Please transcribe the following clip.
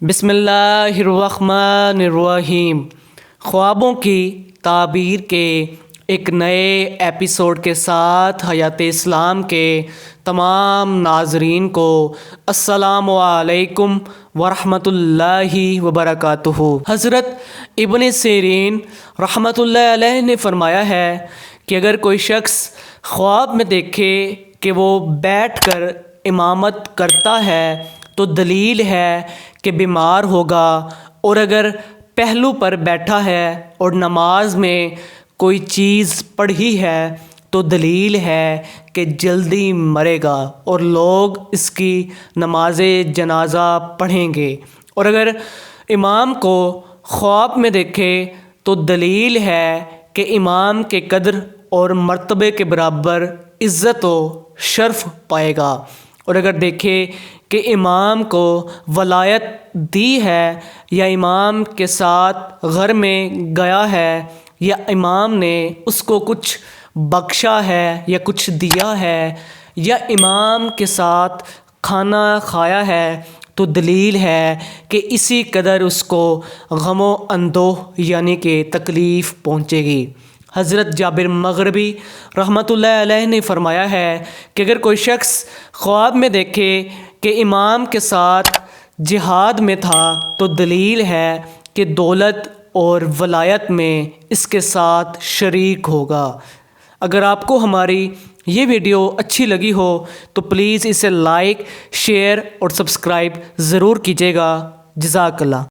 بسم اللہ الرحمن الرحیم۔ خوابوں کی تعبیر کے ایک نئے ایپیسوڈ کے ساتھ حیات اسلام کے تمام ناظرین کو السلام علیکم ورحمۃ اللہ وبرکاتہ۔ حضرت ابن سیرین رحمۃ اللہ علیہ نے فرمایا ہے کہ اگر کوئی شخص خواب میں دیکھے کہ وہ بیٹھ کر امامت کرتا ہے تو دلیل ہے کہ بیمار ہوگا، اور اگر پہلو پر بیٹھا ہے اور نماز میں کوئی چیز پڑھی ہے تو دلیل ہے کہ جلدی مرے گا اور لوگ اس کی نماز جنازہ پڑھیں گے، اور اگر امام کو خواب میں دیکھے تو دلیل ہے کہ امام کے قدر اور مرتبے کے برابر عزت و شرف پائے گا، اور اگر دیکھے کہ امام کو ولایت دی ہے یا امام کے ساتھ گھر میں گیا ہے یا امام نے اس کو کچھ بخشا ہے یا کچھ دیا ہے یا امام کے ساتھ کھانا کھایا ہے تو دلیل ہے کہ اسی قدر اس کو غم و اندوہ یعنی کہ تکلیف پہنچے گی۔ حضرت جابر مغربی رحمۃ اللہ علیہ نے فرمایا ہے کہ اگر کوئی شخص خواب میں دیکھے کہ امام کے ساتھ جہاد میں تھا تو دلیل ہے کہ دولت اور ولایت میں اس کے ساتھ شریک ہوگا۔ اگر آپ کو ہماری یہ ویڈیو اچھی لگی ہو تو پلیز اسے لائک، شیئر اور سبسکرائب ضرور کیجیے گا۔ جزاک اللہ۔